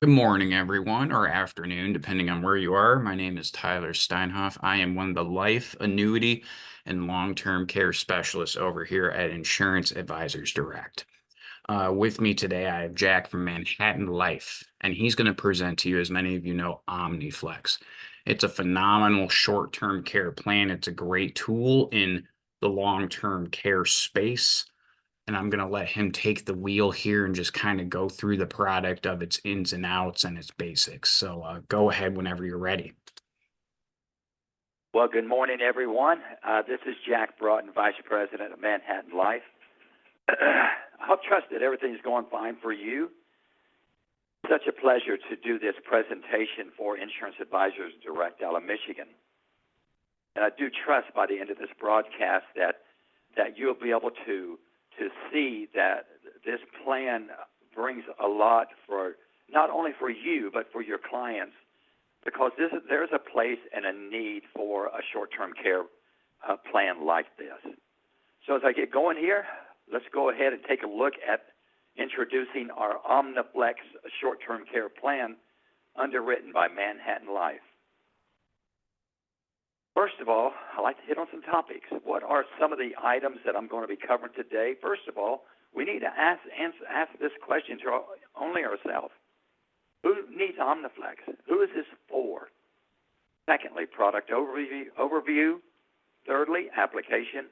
Good morning, everyone, or afternoon, depending on where you are. My name is Tyler Steinhoff. I am one of the life, annuity, and long-term care specialists over here at Insurance Advisors Direct. With me today, I have Jack from Manhattan Life, and he's going to present to you, as many of you know, Omni Flex. It's a phenomenal short-term care plan. It's a great tool in the long-term care space, and I'm going to let him take the wheel here and just kind of go through the product of its ins and outs and its basics. So go ahead whenever you're ready. Well, good morning, everyone. This is Jack Broughton, Vice President of Manhattan Life. I hope, trust that everything's going fine for you. Such a pleasure to do this presentation for Insurance Advisors Direct out of Michigan. And I do trust by the end of this broadcast that you'll be able to see that this plan brings a lot for not only for you, but for your clients, because there's a place and a need for a short-term care plan like this. So as I get going here, let's go ahead and take a look at introducing our Omni Flex short-term care plan underwritten by Manhattan Life. First of all, I'd like to hit on some topics. What are some of the items that I'm going to be covering today? First of all, we need to ask this question to only ourselves. Who needs OmniFlex? Who is this for? Secondly, product overview. Thirdly, application.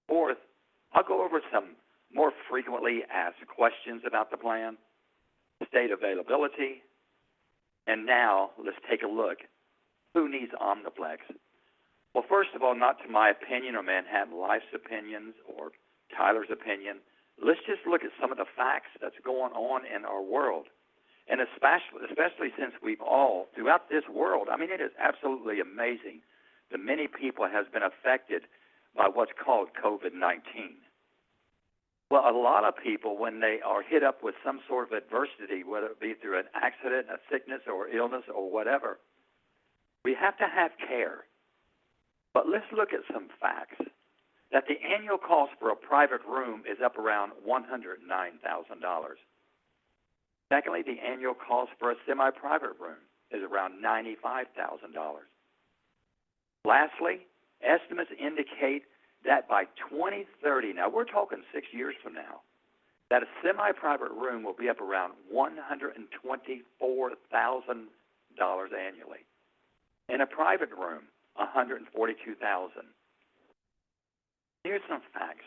Fourth, I'll go over some more frequently asked questions about the plan, state availability, and now let's take a look. Who needs OmniFlex? Well, first of all, not to my opinion or Manhattan Life's opinions or Tyler's opinion. Let's just look at some of the facts that's going on in our world. And especially since we've all, throughout this world, I mean, it is absolutely amazing that many people has been affected by what's called COVID-19. Well, a lot of people, when they are hit up with some sort of adversity, whether it be through an accident, a sickness, or illness, or whatever, we have to have care. But let's look at some facts. That the annual cost for a private room is up around $109,000. Secondly, the annual cost for a semi-private room is around $95,000. Lastly, estimates indicate that by 2030, now we're talking 6 years from now, that a semi-private room will be up around $124,000 annually. In a private room, $142,000. Here's some facts.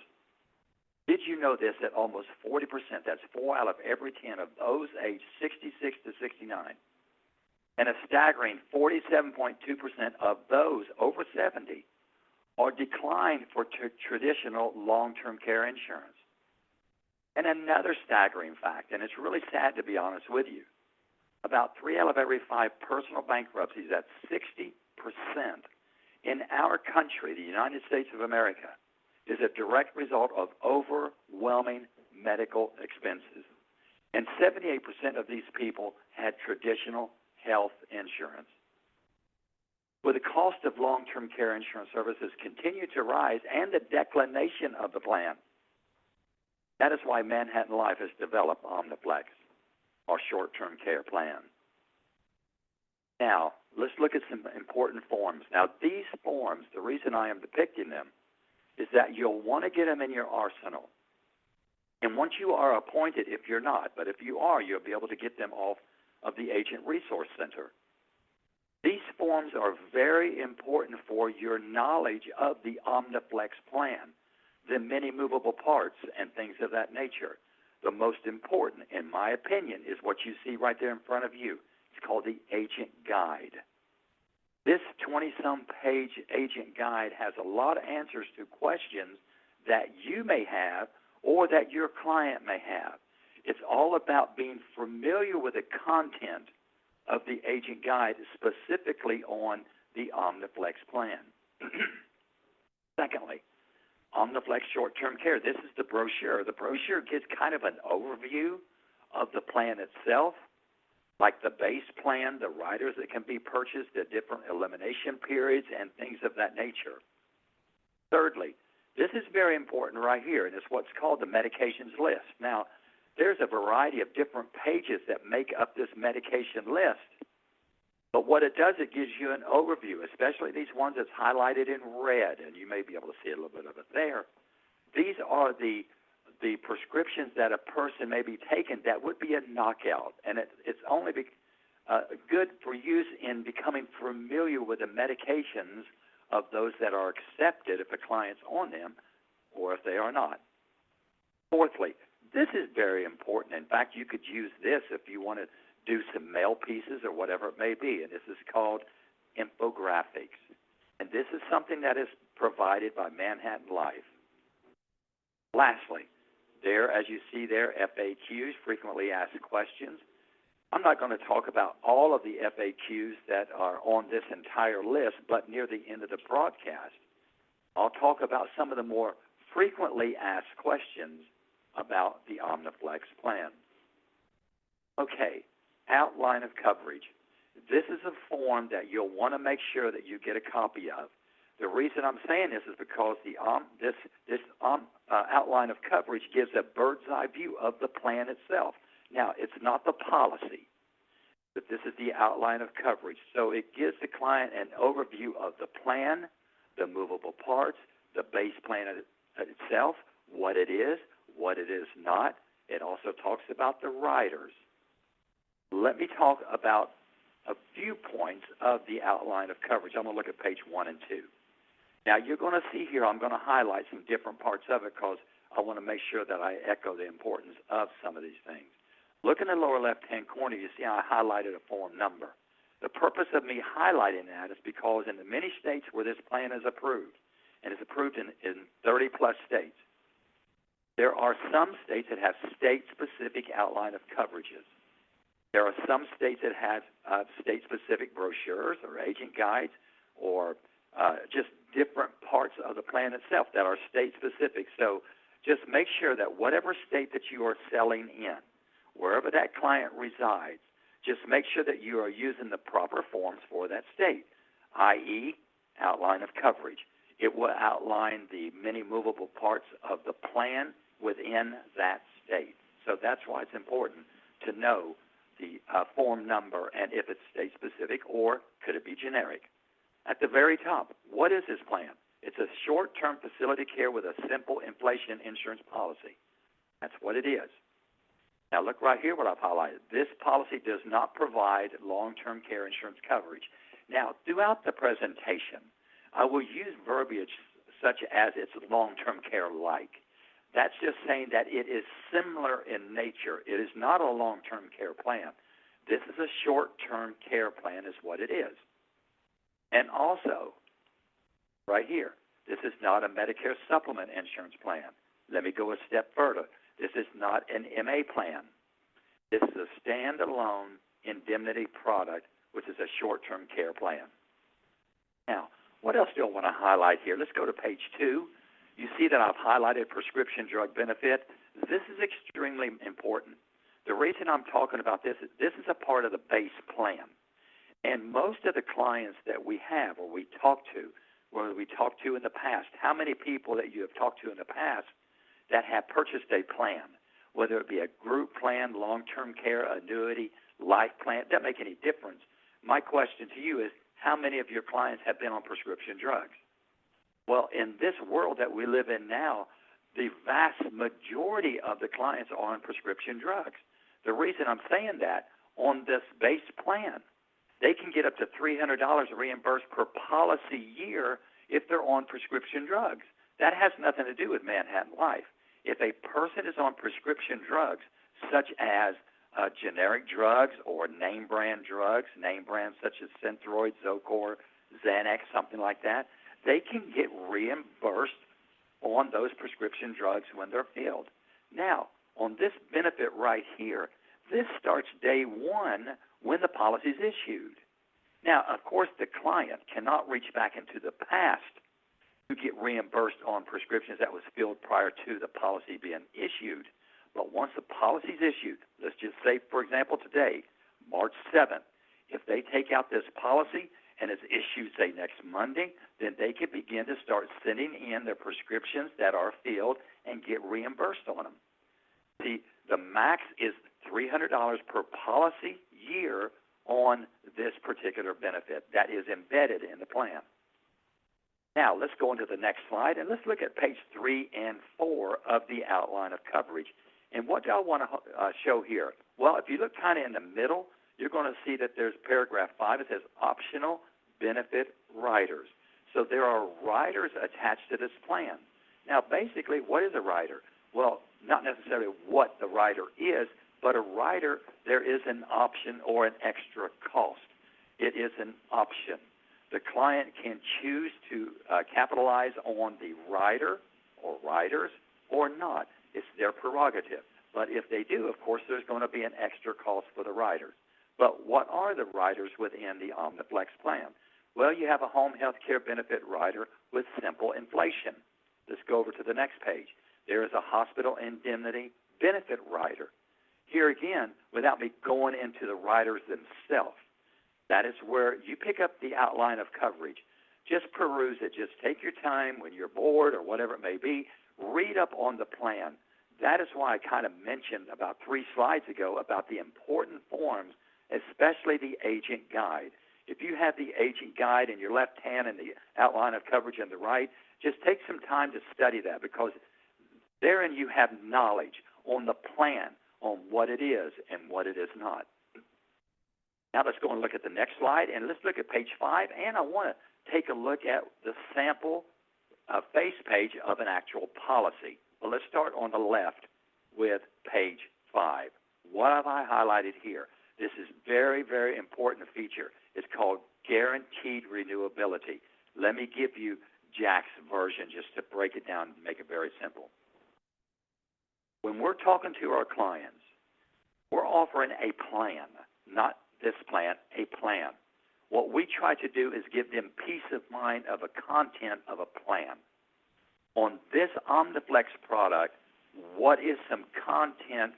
Did you know this, that almost 40%, that's 4 out of every 10 of those aged 66 to 69, and a staggering 47.2% of those over 70 are declined for traditional long-term care insurance. And another staggering fact, and it's really sad to be honest with you, about 3 out of every 5 personal bankruptcies, that's 60% in our country, the United States of America, is a direct result of overwhelming medical expenses. And 78% of these people had traditional health insurance. With the cost of long-term care insurance services continue to rise and the declination of the plan, that is why Manhattan Life has developed OmniFlex, our short-term care plan. Now, let's look at some important forms. Now, these forms, the reason I am depicting them is that you'll want to get them in your arsenal. And once you are appointed, if you're not, but if you are, you'll be able to get them off of the Agent Resource Center. These forms are very important for your knowledge of the OmniFlex plan, the many movable parts and things of that nature. The most important, in my opinion, is what you see right there in front of you. It's called the Agent Guide. This 20-some page agent guide has a lot of answers to questions that you may have or that your client may have. It's all about being familiar with the content of the agent guide, specifically on the OmniFlex plan. Secondly, OmniFlex Short-Term Care. This is the brochure. The brochure gives kind of an overview of the plan itself, like the base plan, the riders that can be purchased, the different elimination periods, and things of that nature. Thirdly, this is very important right here, and it's what's called the medications list. Now, there's a variety variety of different pages that make up this medication list. But what it does, it gives you an overview, especially these ones that's highlighted in red, and you may be able to see a little bit of it there. These are the prescriptions that a person may be taking that would be a knockout, and it's only good for use in becoming familiar with the medications of those that are accepted if a client's on them or if they are not. Fourthly, this is very important. In fact, you could use this if you want to do some mail pieces or whatever it may be, and this is called infographics. And this is something that is provided by Manhattan Life. Lastly, there, as you see there, FAQs, frequently asked questions. I'm not going to talk about all of the FAQs that are on this entire list, but near the end of the broadcast, I'll talk about some of the more frequently asked questions about the OmniFlex plan. Okay, outline of coverage. This is a form that you'll want to make sure that you get a copy of. The reason I'm saying this is because this outline of coverage gives a bird's eye view of the plan itself. Now, it's not the policy, but this is the outline of coverage. So it gives the client an overview of the plan, the movable parts, the base plan itself, what it is not. It also talks about the riders. Let me talk about a few points of the outline of coverage. I'm going to look at page 1 and 2. Now, you're going to see here, I'm going to highlight some different parts of it because I want to make sure that I echo the importance of some of these things. Look in the lower left-hand corner, you see I highlighted a form number. The purpose of me highlighting that is because in the many states where this plan is approved, and it's approved in 30-plus states, there are some states that have state-specific outline of coverages. There are some states that have state-specific brochures or agent guides or just different parts of the plan itself that are state-specific. So just make sure that whatever state that you are selling in, wherever that client resides, just make sure that you are using the proper forms for that state, i.e., outline of coverage. It will outline the many movable parts of the plan within that state. So that's why it's important to know the form number and if it's state-specific or could it be generic. At the very top, what is this plan? It's a short-term facility care with a simple inflation insurance policy. That's what it is. Now look right here what I've highlighted. This policy does not provide long-term care insurance coverage. Now, throughout the presentation, I will use verbiage such as it's long-term care-like. That's just saying that it is similar in nature. It is not a long-term care plan. This is a short-term care plan is what it is. And also, right here, this is not a Medicare supplement insurance plan. Let me go a step further. This is not an MA plan. This is a standalone indemnity product, which is a short-term care plan. Now, what else do I want to highlight here? Let's go to page 2. You see that I've highlighted prescription drug benefit. This is extremely important. The reason I'm talking about this is a part of the base plan. And most of the clients that we have or we talk to, whether we talked to in the past, how many people that you have talked to in the past that have purchased a plan, whether it be a group plan, long-term care, annuity, life plan, it doesn't make any difference. My question to you is, how many of your clients have been on prescription drugs? Well, in this world that we live in now, the vast majority of the clients are on prescription drugs. The reason I'm saying that, on this base plan, they can get up to $300 reimbursed per policy year if they're on prescription drugs. That has nothing to do with Manhattan Life. If a person is on prescription drugs, such as generic drugs or name brand drugs, name brands such as Synthroid, Zocor, Xanax, something like that, they can get reimbursed on those prescription drugs when they're filled. Now, on this benefit right here, this starts day one when the policy is issued. Now, of course, the client cannot reach back into the past to get reimbursed on prescriptions that was filled prior to the policy being issued. But once the policy is issued, let's just say, for example, today, March 7th, if they take out this policy and it's issued, say, next Monday, then they can begin to start sending in their prescriptions that are filled and get reimbursed on them. See, the max is $300 per policy year on this particular benefit that is embedded in the plan. Now, let's go into the next slide, and let's look at page 3 and 4 of the outline of coverage. And what do I want to show here? Well, if you look kind of in the middle, you're going to see that there's paragraph 5. It says optional benefit riders. So there are riders attached to this plan. Now, basically, what is a rider? Well, not necessarily what the rider is, but a rider, there is an option or an extra cost. It is an option. The client can choose to capitalize on the rider or riders or not. It's their prerogative. But if they do, of course, there's going to be an extra cost for the riders. But what are the riders within the Omni Flex plan? Well, you have a home health care benefit rider with simple inflation. Let's go over to the next page. There is a hospital indemnity benefit rider. Here again, without me going into the riders themselves, that is where you pick up the outline of coverage. Just peruse it. Just take your time when you're bored or whatever it may be. Read up on the plan. That is why I kind of mentioned about 3 slides ago about the important forms, especially the agent guide. If you have the agent guide in your left hand and the outline of coverage in the right, just take some time to study that, because therein you have knowledge on the plan, on what it is and what it is not. Now let's go and look at the next slide, and let's look at page 5, and I want to take a look at the sample face page of an actual policy. Well, let's start on the left with page 5. What have I highlighted here? This is very, very important feature. It's called guaranteed renewability. Let me give you Jack's version just to break it down and make it very simple. When we're talking to our clients, we're offering a plan, not this plan, a plan. What we try to do is give them peace of mind of a content of a plan. On this Omni Flex product, what is some content,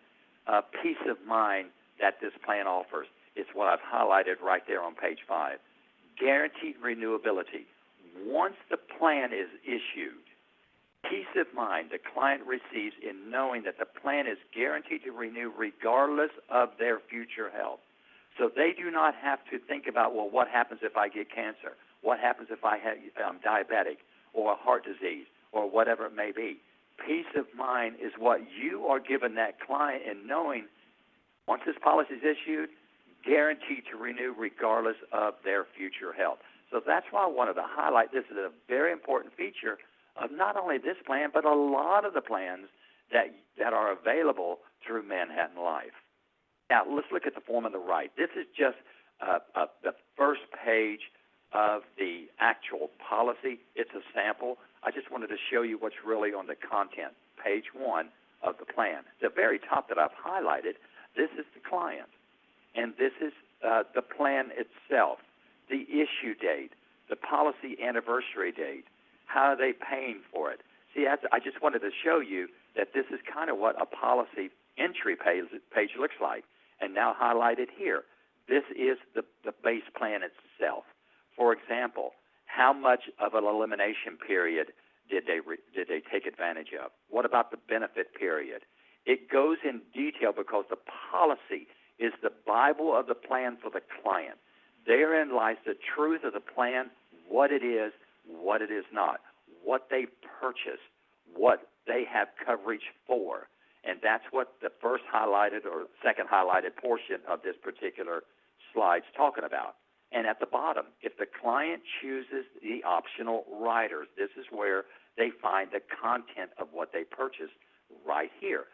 peace of mind that this plan offers? It's what I've highlighted right there on page 5. Guaranteed renewability. Once the plan is issued, peace of mind the client receives in knowing that the plan is guaranteed to renew regardless of their future health. So they do not have to think about, well, what happens if I get cancer? What happens if I'm diabetic or a heart disease or whatever it may be? Peace of mind is what you are giving that client in knowing once this policy is issued, guaranteed to renew regardless of their future health. So that's why I wanted to highlight this is a very important feature of not only this plan, but a lot of the plans that are available through Manhattan Life. Now, let's look at the form on the right. This is just the first page of the actual policy. It's a sample. I just wanted to show you what's really on the content, page 1 of the plan. The very top that I've highlighted, this is the client, and this is the plan itself, the issue date, the policy anniversary date, how are they paying for it. See, I just wanted to show you that this is kind of what a policy entry page looks like. And now highlighted here, this is the base plan itself. For example, how much of an elimination period did they take advantage of? What about the benefit period? It goes in detail because the policy is the Bible of the plan for the client. Therein lies the truth of the plan, what it is not, what they purchased, what they have coverage for. And that's what the first highlighted or second highlighted portion of this particular slide's talking about. And at the bottom, if the client chooses the optional riders, this is where they find the content of what they purchased right here.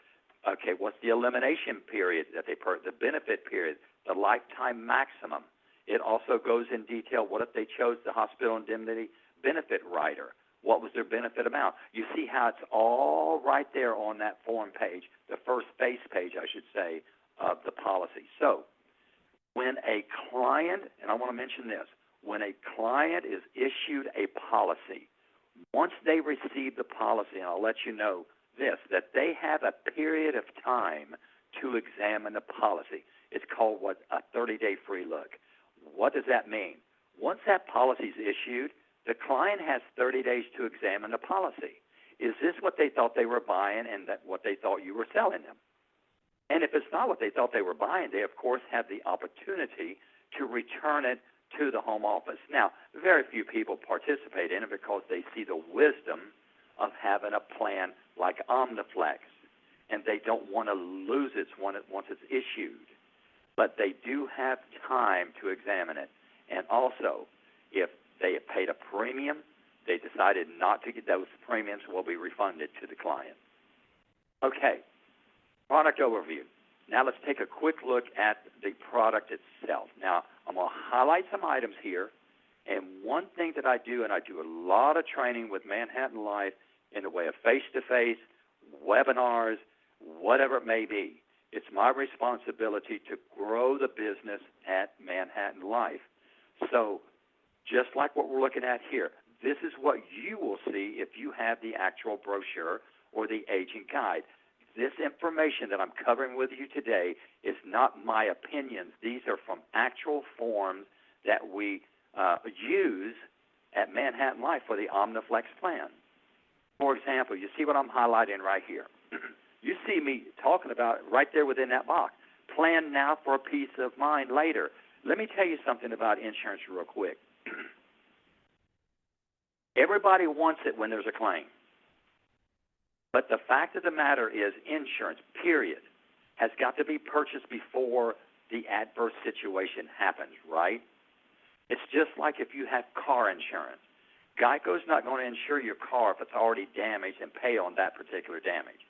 Okay, what's the elimination period that they purchased, the benefit period, the lifetime maximum. It also goes in detail what if they chose the hospital indemnity benefit rider. What was their benefit amount? You see how it's all right there on that form page, the first face page, I should say, of the policy. So when a client, and I want to mention this, when a client is issued a policy, once they receive the policy, and I'll let you know this, that they have a period of time to examine the policy. It's called a 30-day free look. What does that mean? Once that policy is issued, the client has 30 days to examine the policy. Is this what they thought they were buying and what they thought you were selling them? And if it's not what they thought they were buying, they, of course, have the opportunity to return it to the home office. Now, very few people participate in it because they see the wisdom of having a plan like Omni Flex, and they don't want to lose it once it's issued. But they do have time to examine it. And also, if they have paid a premium, they decided not to get those premiums will be refunded to the client. Okay, product overview. Now let's take a quick look at the product itself. Now, I'm going to highlight some items here. And one thing that I do, and I do a lot of training with Manhattan Life in the way of face-to-face, webinars, whatever it may be. It's my responsibility to grow the business at Manhattan Life. So just like what we're looking at here, this is what you will see if you have the actual brochure or the agent guide. This information that I'm covering with you today is not my opinions. These are from actual forms that we use at Manhattan Life for the Omni Flex plan. For example, you see what I'm highlighting right here. You see me talking about right there within that box. Plan now for peace of mind later. Let me tell you something about insurance real quick. Everybody wants it when there's a claim. But the fact of the matter is insurance, period, has got to be purchased before the adverse situation happens, right? It's just like if you have car insurance. Geico's not going to insure your car if it's already damaged and pay on that particular damage.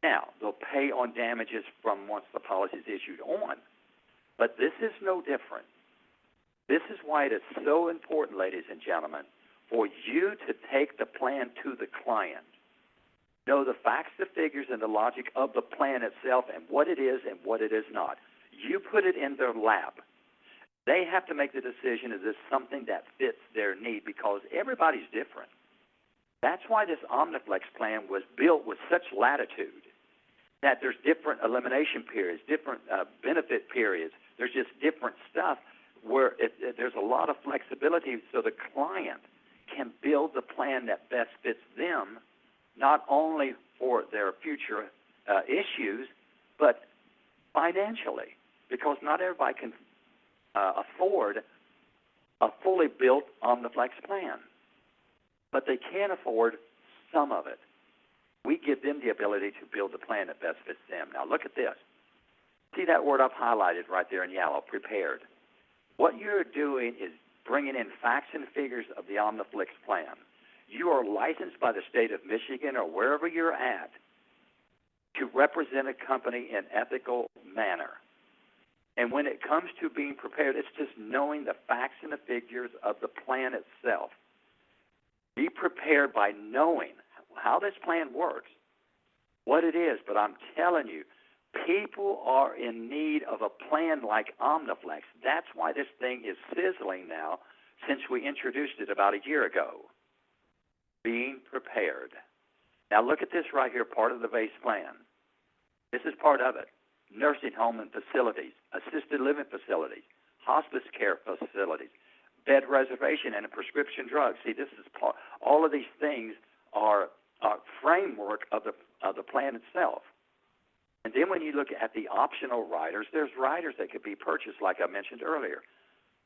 Now, they'll pay on damages from once the policy is issued on. But this is no different. This is why it is so important, ladies and gentlemen, for you to take the plan to the client. Know the facts, the figures, and the logic of the plan itself and what it is and what it is not. You put it in their lap. They have to make the decision, is this something that fits their need, because everybody's different. That's why this OmniFlex plan was built with such latitude that there's different elimination periods, different benefit periods. There's just different stuff where there's a lot of flexibility so the client can build the plan that best fits them, not only for their future issues, but financially, because not everybody can afford a fully built OmniFlex plan, but they can afford some of it. We give them the ability to build the plan that best fits them. Now look at this. See that word I've highlighted right there in yellow, prepared. What you're doing is bringing in facts and figures of the OmniFlex plan. You are licensed by the state of Michigan or wherever you're at to represent a company in ethical manner. And when it comes to being prepared, it's just knowing the facts and the figures of the plan itself. Be prepared by knowing how this plan works, what it is. But I'm telling you, people are in need of a plan like OmniFlex. That's why this thing is sizzling now since we introduced it about a year ago. Being prepared. Now look at this right here, part of the base plan. This is part of it. Nursing home and facilities, assisted living facilities, hospice care facilities, bed reservation, and prescription drugs. See, this is part. All of these things are a framework of the plan itself. And then when you look at the optional riders, there's riders that could be purchased, like I mentioned earlier.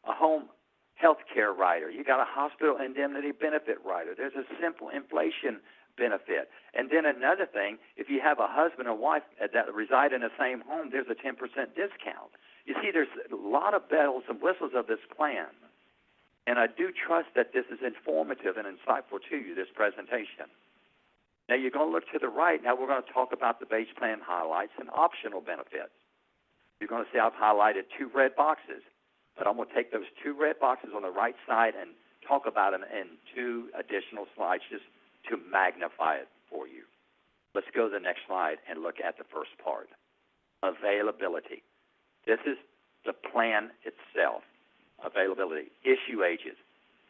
A home health care rider. You got a hospital indemnity benefit rider. There's a simple inflation benefit. And then another thing, if you have a husband and wife that reside in the same home, there's a 10% discount. You see, there's a lot of bells and whistles of this plan. And I do trust that this is informative and insightful to you, this presentation. Now, you're going to look to the right. Now, we're going to talk about the base plan highlights and optional benefits. You're going to see I've highlighted 2 red boxes, but I'm going to take those 2 red boxes on the right side and talk about them in 2 additional slides just to magnify it for you. Let's go to the next slide and look at the first part, availability. This is the plan itself, availability. Issue ages,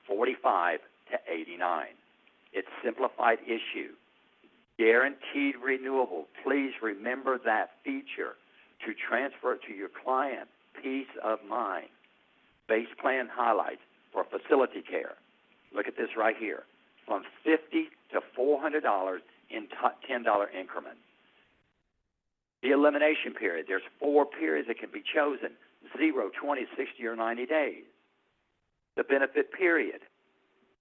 45 to 89. It's simplified issue. Guaranteed renewable. Please remember that feature to transfer it to your client. Peace of mind. Base plan highlights for facility care. Look at this right here. From $50 to $400 in $10 increments. The elimination period, there's 4 periods that can be chosen: 0, 20, 60, or 90 days. The benefit period,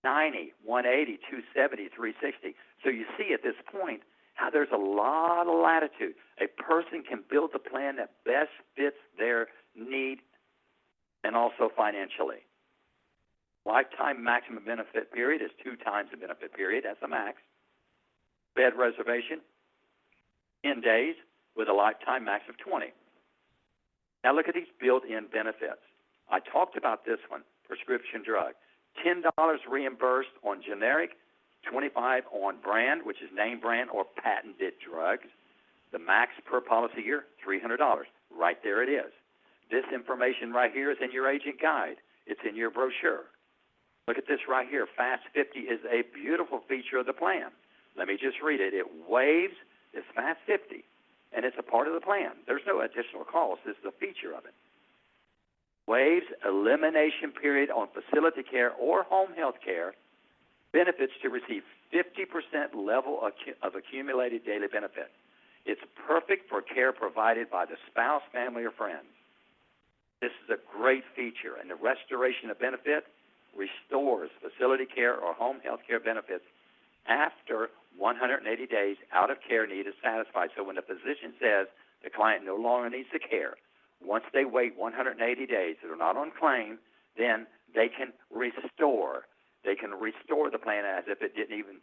90, 180, 270, 360. So you see at this point how there's a lot of latitude. A person can build the plan that best fits their need and also financially. Lifetime maximum benefit period is 2 times the benefit period. That's the max. Bed reservation, 10 days with a lifetime max of 20. Now look at these built-in benefits. I talked about this one, prescription drug. $10 reimbursed on generic, $25 on brand, which is name brand or patented drugs. The max per policy year, $300. Right there it is. This information right here is in your agent guide. It's in your brochure. Look at this right here. Fast 50 is a beautiful feature of the plan. Let me just read it. It waives this Fast 50, and it's a part of the plan. There's no additional cost. This is a feature of it. Waives elimination period on facility care or home health care benefits to receive 50% level of accumulated daily benefit. It's perfect for care provided by the spouse, family, or friends. This is a great feature, and the restoration of benefit restores facility care or home health care benefits after 180 days out of care need is satisfied. So when the physician says the client no longer needs the care, once they wait 180 days, they're not on claim, then they can restore. They can restore the plan as if it didn't even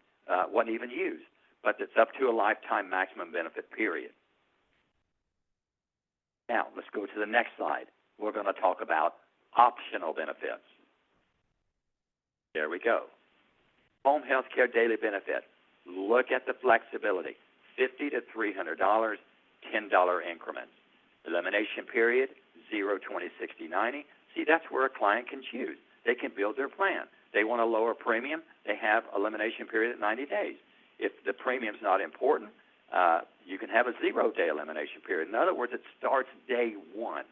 wasn't even used, but it's up to a lifetime maximum benefit period. Now let's go to the next slide. We're going to talk about optional benefits. There we go. Home health care daily benefit. Look at the flexibility. $50 to $300, $10 increments. Elimination period, 0, 20, 60, 90. See, that's where a client can choose. They can build their plan. They want a lower premium. They have elimination period at 90 days. If the premium's not important, you can have a 0-day elimination period. In other words, it starts day 1.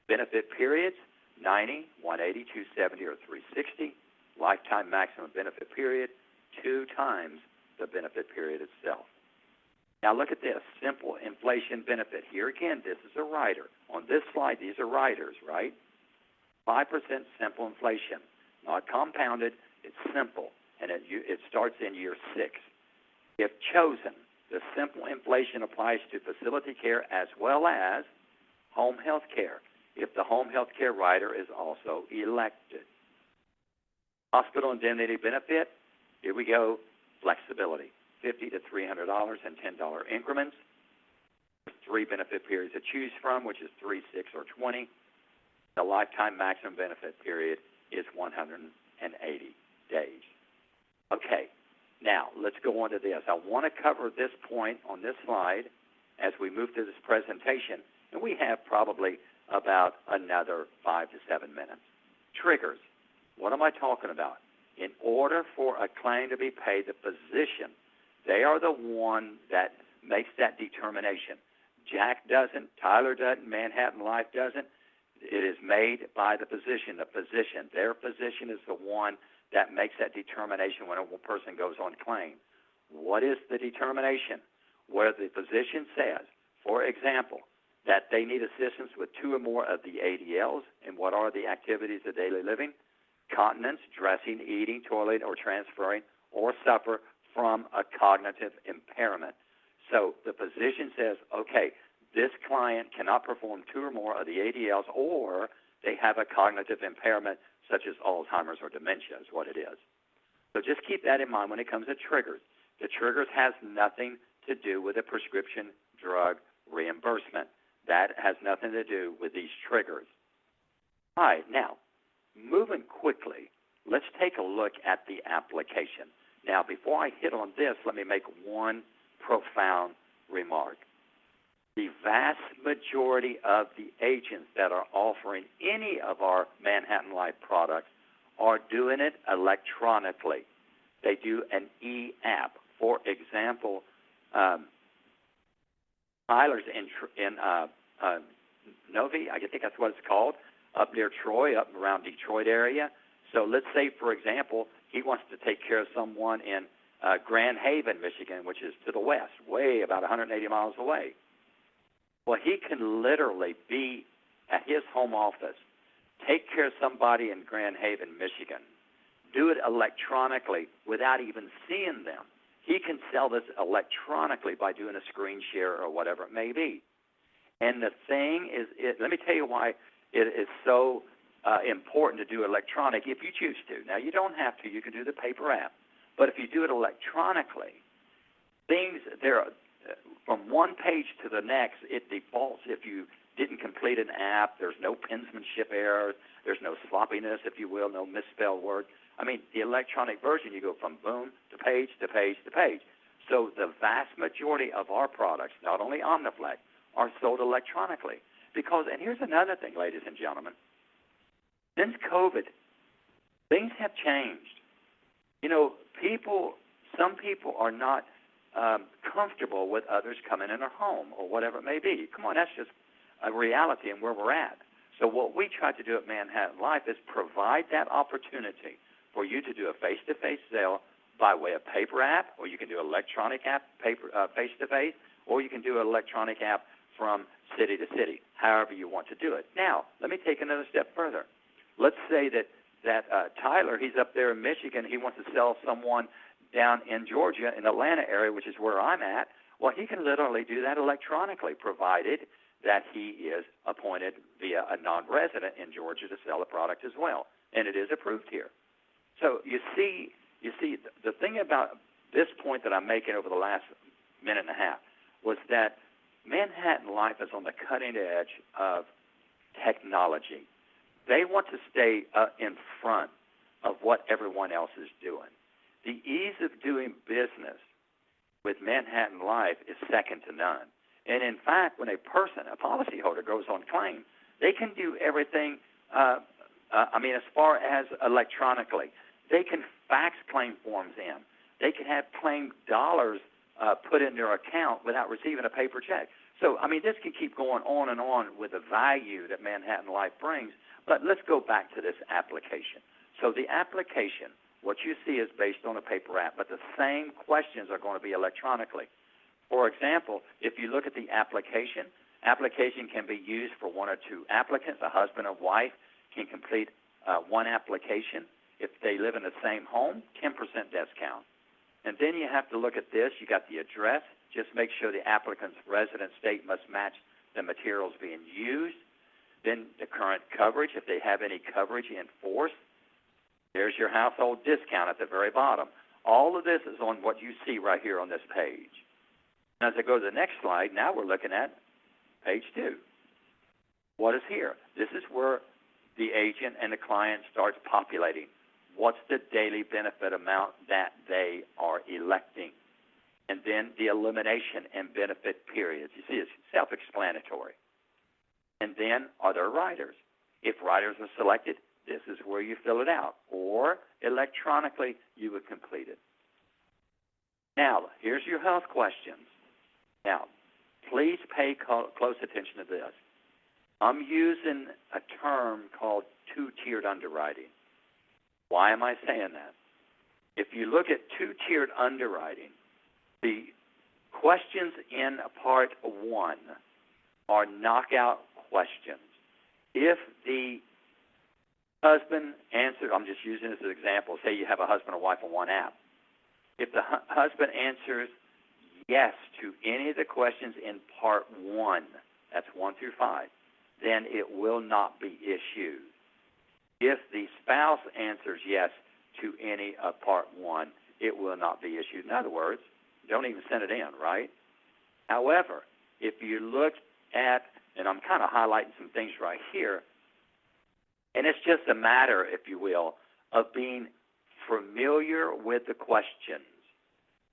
Benefit periods, 90, 180, 270, or 360. Lifetime maximum benefit period, 2 times the benefit period itself. Now look at this, simple inflation benefit. Here again, this is a rider. On this slide, these are riders, right? 5% simple inflation, not compounded, it's simple, and it starts in year 6. If chosen, the simple inflation applies to facility care as well as home health care, if the home health care rider is also elected. Hospital indemnity benefit, here we go, flexibility, $50 to $300 and $10 increments. 3 benefit periods to choose from, which is 3, 6, or 20. The lifetime maximum benefit period is 180 days. Okay, now let's go on to this. I want to cover this point on this slide as we move through this presentation, and we have probably about another 5 to 7 minutes. Triggers. What am I talking about? In order for a claim to be paid, the physician, they are the one that makes that determination. Jack doesn't, Tyler doesn't, Manhattan Life doesn't. It is made by the physician. The physician, their physician is the one that makes that determination when a person goes on claim. What is the determination? Where the physician says, for example, that they need assistance with 2 or more of the ADLs, and what are the activities of daily living? Continence, dressing, eating, toilet, or transferring, or suffer from a cognitive impairment. So the physician says, okay, this client cannot perform 2 or more of the ADLs, or they have a cognitive impairment such as Alzheimer's or dementia is what it is. So just keep that in mind when it comes to triggers. The triggers has nothing to do with a prescription drug reimbursement. That has nothing to do with these triggers. All right, now, moving quickly, let's take a look at the application. Now, before I hit on this, let me make one profound remark. The vast majority of the agents that are offering any of our Manhattan Life products are doing it electronically. They do an e-app. For example, Tyler's in Novi, I think that's what it's called, up near Troy, up around Detroit area. So let's say, for example, he wants to take care of someone in Grand Haven, Michigan, which is to the west, way about 180 miles away. Well, he can literally be at his home office, take care of somebody in Grand Haven, Michigan, do it electronically without even seeing them. He can sell this electronically by doing a screen share or whatever it may be. And the thing is, let me tell you why it is so important to do electronic if you choose to. Now, you don't have to. You can do the paper app. But if you do it electronically, things there from one page to the next, it defaults. If you didn't complete an app, there's no penmanship errors, there's no sloppiness, if you will, no misspelled words. I mean, the electronic version, you go from boom to page to page to page. So the vast majority of our products, not only OmniFlex, are sold electronically. Because, and here's another thing, ladies and gentlemen, since COVID, things have changed. You know, some people are not comfortable with others coming in their home or whatever it may be. Come on, that's just a reality and where we're at. So what we try to do at Manhattan Life is provide that opportunity for you to do a face-to-face sale by way of paper app, or you can do electronic app, face-to-face, or you can do an electronic app from city to city, however you want to do it. Now, let me take another step further. Let's say that Tyler, he's up there in Michigan, he wants to sell someone down in Georgia, in the Atlanta area, which is where I'm at. Well, he can literally do that electronically, provided that he is appointed via a non-resident in Georgia to sell the product as well, and it is approved here. So you see, the thing about this point that I'm making over the last minute and a half was that Manhattan Life is on the cutting edge of technology. They want to stay in front of what everyone else is doing. The ease of doing business with Manhattan Life is second to none. And in fact, when a policyholder goes on claim, they can do everything, as far as electronically. They can fax claim forms in. They can have claim dollars put in their account without receiving a paper check. So, this can keep going on and on with the value that Manhattan Life brings. But let's go back to this application. So the application, what you see is based on a paper app, but the same questions are going to be electronically. For example, if you look at the application can be used for one or two applicants. A husband and wife can complete one application. If they live in the same home, 10% discount. And then you have to look at this. You got the address. Just make sure the applicant's residence state must match the materials being used. Then the current coverage, if they have any coverage in force. There's your household discount at the very bottom. All of this is on what you see right here on this page. And as I go to the next slide, now we're looking at page 2. What is here? This is where the agent and the client starts populating. What's the daily benefit amount that they are electing? And then the elimination and benefit periods. You see, it's self-explanatory. And then, are there riders? If riders are selected, this is where you fill it out. Or electronically, you would complete it. Now, here's your health questions. Now, please pay close attention to this. I'm using a term called two-tiered underwriting. Why am I saying that? If you look at two-tiered underwriting, the questions in part 1 are knockout questions. If the husband answers, I'm just using this as an example, say you have a husband and wife on one app. If the husband answers yes to any of the questions in part 1, that's 1 through 5, then it will not be issued. If the spouse answers yes to any of part 1, it will not be issued. In other words, don't even send it in, right? However, if you look at, and I'm kind of highlighting some things right here, and it's just a matter, if you will, of being familiar with the questions.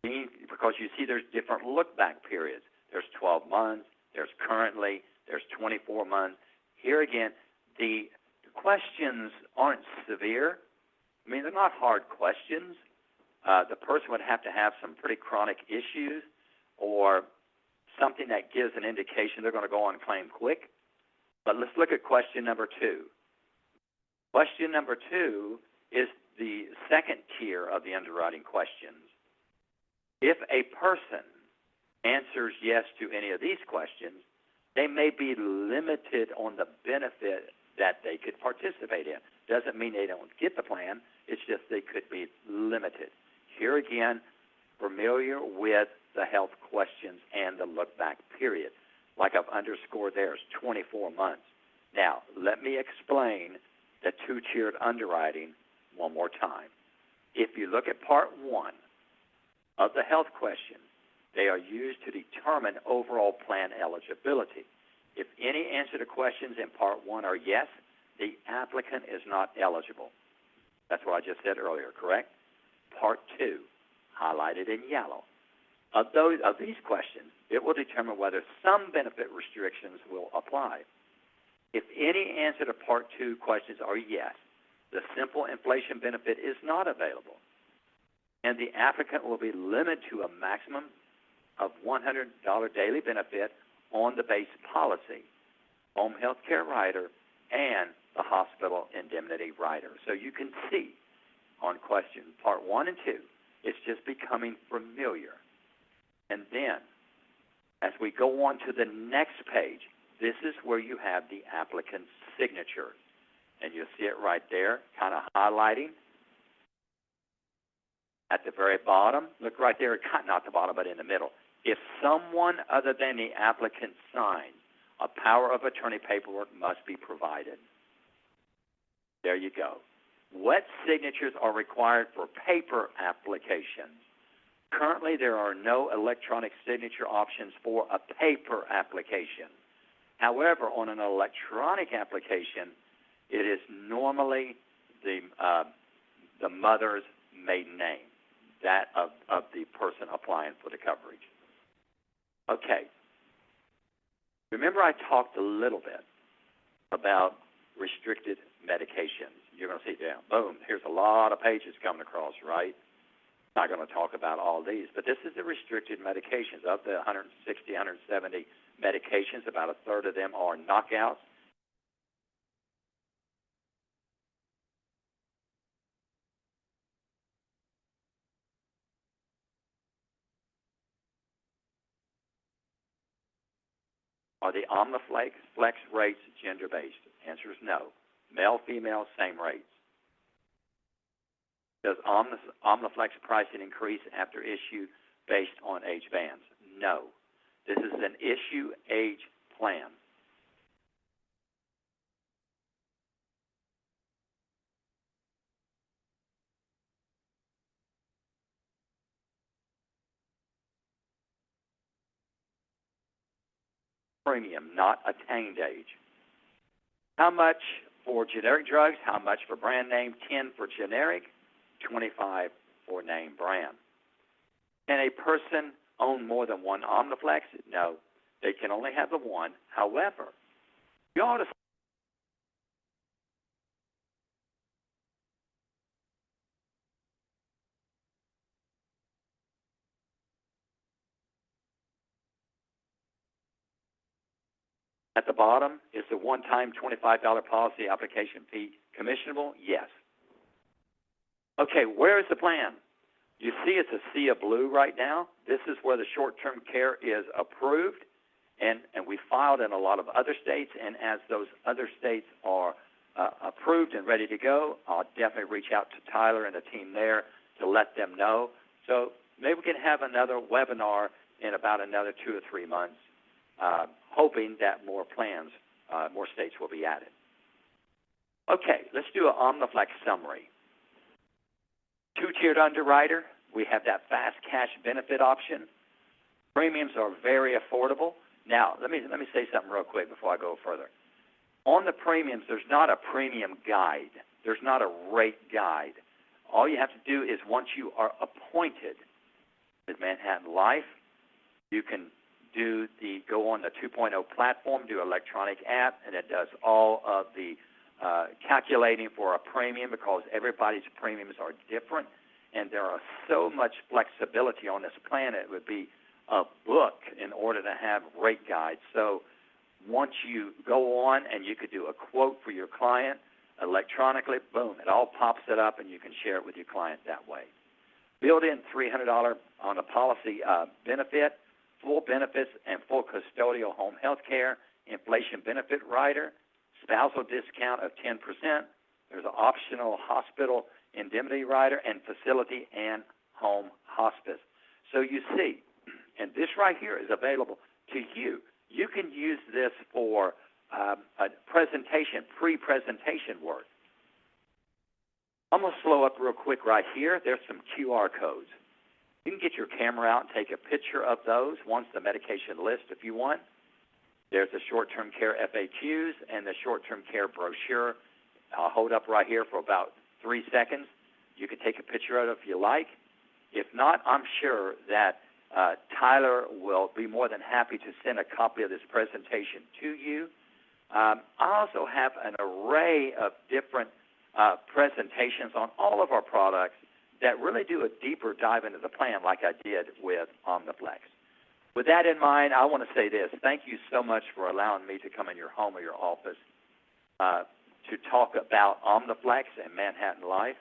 Because you see there's different look-back periods. There's 12 months, there's currently, there's 24 months. Here again, the questions aren't severe. They're not hard questions. The person would have to have some pretty chronic issues or something that gives an indication they're going to go on claim quick. But let's look at question number 2. Question number 2 is the second tier of the underwriting questions. If a person answers yes to any of these questions, They may be limited on the benefit that they could participate in. Doesn't mean they don't get the plan. It's just they could be limited. Here again, familiar with the health questions and the look-back period. Like I've underscored there, is 24 months. Now, let me explain the two-tiered underwriting one more time. If you look at Part 1 of the health questions, they are used to determine overall plan eligibility. If any answer to questions in Part 1 are yes, the applicant is not eligible. That's what I just said earlier, correct? Part 2, highlighted in yellow. Of these questions, it will determine whether some benefit restrictions will apply. If any answer to Part 2 questions are yes, the simple inflation benefit is not available, and the applicant will be limited to a maximum of $100 daily benefit on the base policy, home health care rider, and the hospital indemnity rider. So you can see on question Part 1 and 2, it's just becoming familiar. And then, as we go on to the next page, this is where you have the applicant's signature. And you'll see it right there, kind of highlighting at the very bottom. Look right there, not the bottom, but in the middle. If someone other than the applicant signs, a power of attorney paperwork must be provided. There you go. What signatures are required for paper applications? Currently, there are no electronic signature options for a paper application. However, on an electronic application, it is normally the mother's maiden name, that of the person applying for the coverage. Okay. Remember I talked a little bit about restricted medications. You're going to see, yeah, boom, here's a lot of pages coming across, right? Not going to talk about all these, but this is the restricted medications. Of the 160, 170 medications, about a third of them are knockouts. Are the Omni Flex rates gender-based? Answer is no. Male, female, same rates. Does Omni Flex pricing increase after issue based on age bands? No. This is an issue age plan. Premium, not attained age. How much for generic drugs? How much for brand name? 10 for generic, 25 for name brand. Can a person own more than one OmniFlex? No. They can only have the one. However, you ought to at the bottom, is the one-time $25 policy application fee commissionable? Yes. Okay, where is the plan? You see it's a sea of blue right now. This is where the short-term care is approved, and we filed in a lot of other states, and as those other states are approved and ready to go, I'll definitely reach out to Tyler and the team there to let them know. So maybe we can have another webinar in about another 2 or 3 months, hoping that more plans, more states will be added. Okay, let's do an OmniFlex summary. Two-tiered underwriter, we have that fast cash benefit option. Premiums are very affordable. Now, let me say something real quick before I go further. On the premiums, there's not a premium guide. There's not a rate guide. All you have to do is once you are appointed with Manhattan Life, you can go on the 2.0 platform, do electronic app, and it does all of the calculating for a premium because everybody's premiums are different, and there are so much flexibility on this plan. It would be a book in order to have rate guides. So once you go on and you could do a quote for your client electronically, boom, it all pops it up and you can share it with your client that way. Build in $300 on a policy benefit, full benefits and full custodial home health care, inflation benefit rider, spousal discount of 10%. There's an optional hospital indemnity rider, and facility and home hospice. So you see, and this right here is available to you. You can use this for a presentation, pre-presentation work. I'm going to slow up real quick right here. There's some QR codes. You can get your camera out and take a picture of those. One's the medication list if you want. There's the short-term care FAQs and the short-term care brochure. I'll hold up right here for about 3 seconds. You can take a picture of it if you like. If not, I'm sure that Tyler will be more than happy to send a copy of this presentation to you. I also have an array of different presentations on all of our products that really do a deeper dive into the plan like I did with OmniFlex. With that in mind, I want to say this. Thank you so much for allowing me to come in your home or your office to talk about OmniFlex and Manhattan Life.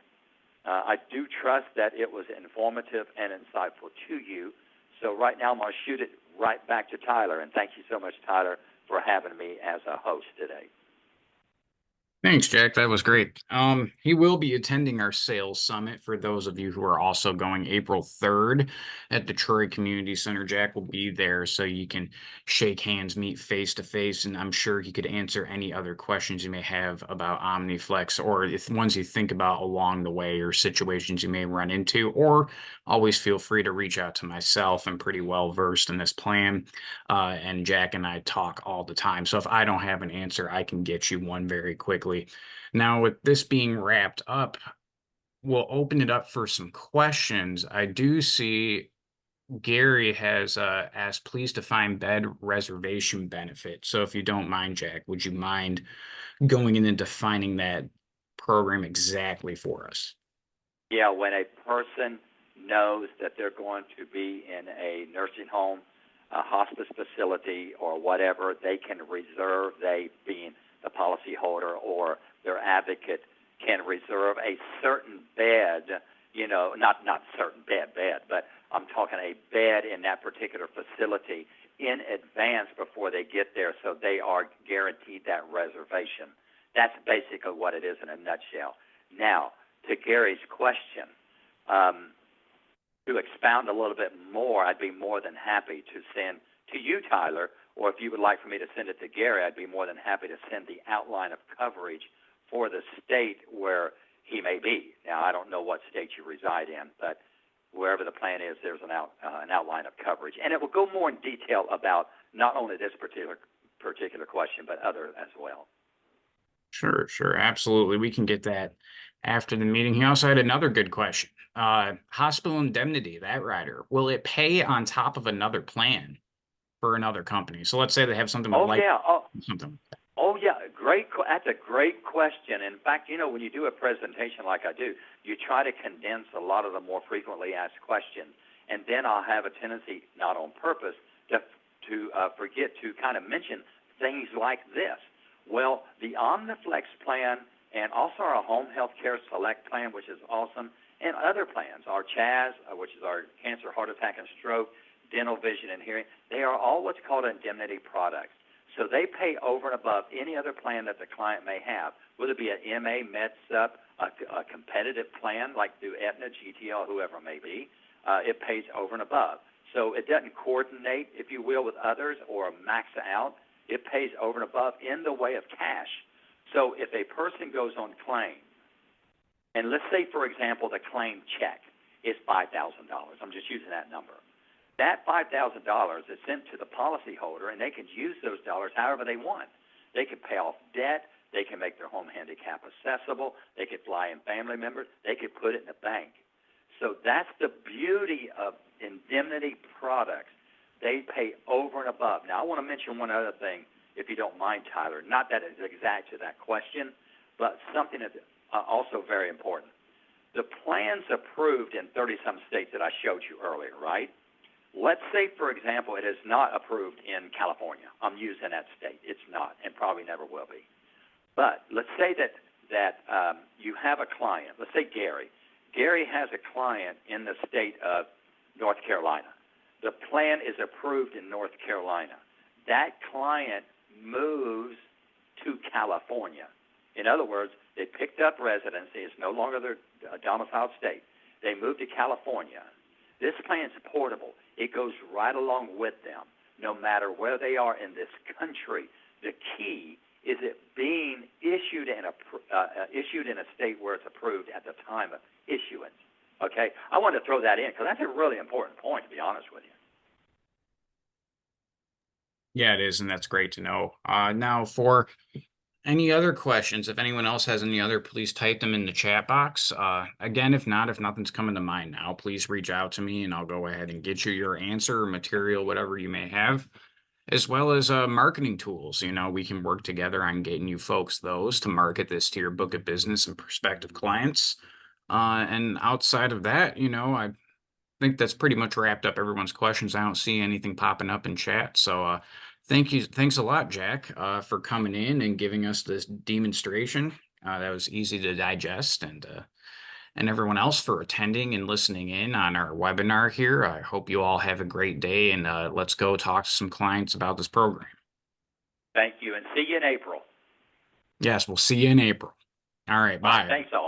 I do trust that it was informative and insightful to you. So right now I'm going to shoot it right back to Tyler. And thank you so much, Tyler, for having me as a host today. Thanks, Jack. That was great. He will be attending our sales summit for those of you who are also going April 3rd at the Troy Community Center. Jack will be there so you can shake hands, meet face to face, and I'm sure he could answer any other questions you may have about OmniFlex or if ones you think about along the way or situations you may run into, or always feel free to reach out to myself. I'm pretty well versed in this plan, and Jack and I talk all the time. So if I don't have an answer, I can get you one very quickly. Now, with this being wrapped up, we'll open it up for some questions. I do see Gary has asked, please define bed reservation benefit. So if you don't mind, Jack, would you mind going in and defining that program exactly for us? Yeah, when a person knows that they're going to be in a nursing home, a hospice facility, or whatever, they can reserve, they being the policyholder or their advocate can reserve a certain bed, not certain bed, but I'm talking a bed in that particular facility in advance before they get there, so they are guaranteed that reservation. That's basically what it is in a nutshell. Now, to Gary's question, to expound a little bit more, I'd be more than happy to send to you, Tyler, or if you would like for me to send it to Gary, I'd be more than happy to send the outline of coverage for the state where he may be. Now, I don't know what state you reside in, but wherever the plan is, there's an outline of coverage. And it will go more in detail about not only this particular question, but other as well. Sure, absolutely. We can get that after the meeting. He also had another good question. Hospital indemnity, that rider, will it pay on top of another plan for another company? So let's say they have something with something. Oh, yeah, that's a great question. In fact, when you do a presentation like I do, you try to condense a lot of the more frequently asked questions. And then I'll have a tendency, not on purpose, to forget to kind of mention things like this. Well, the OmniFlex plan and also our Home Health Care Select plan, which is awesome, and other plans, our CHAS, which is our cancer, heart attack, and stroke, dental, vision, and hearing, they are all what's called indemnity products. So they pay over and above any other plan that the client may have, whether it be an MA, MedSup, a competitive plan like through Aetna, GTL, whoever it may be. It pays over and above. So it doesn't coordinate, if you will, with others or max out. It pays over and above in the way of cash. So if a person goes on claim, and let's say, for example, the claim check is $5,000. I'm just using that number. That $5,000 is sent to the policyholder, and they can use those dollars however they want. They can pay off debt. They can make their home handicap accessible. They could fly in family members. They could put it in a bank. So that's the beauty of indemnity products. They pay over and above. Now, I want to mention one other thing, if you don't mind, Tyler. Not that it's exact to that question, but something that's also very important. The plan's approved in 30-some states that I showed you earlier, right? Let's say, for example, it is not approved in California. I'm using that state. It's not, and probably never will be. But let's say that you have a client. Let's say Gary. Gary has a client in the state of North Carolina. The plan is approved in North Carolina. That client moves to California. In other words, they picked up residency. It's no longer their domiciled state. They moved to California. This plan's portable. It goes right along with them, no matter where they are in this country. The key is it being issued in a state where it's approved at the time of issuance. Okay, I wanted to throw that in because that's a really important point, to be honest with you. Yeah, it is, and that's great to know. Now, for any other questions, if anyone else has any other, please type them in the chat box. Again, if not, if nothing's coming to mind now, please reach out to me and I'll go ahead and get you your answer or material, whatever you may have, as well as marketing tools. You know, we can work together on getting you folks those to market this to your book of business and prospective clients. And outside of that, you know, I think that's pretty much wrapped up everyone's questions. I don't see anything popping up in chat. So thank you. Thanks a lot, Jack, for coming in and giving us this demonstration. That was easy to digest, and everyone else for attending and listening in on our webinar here. I hope you all have a great day, and let's go talk to some clients about this program. Thank you, and see you in April. Yes, we'll see you in April. All right, bye. Thanks all.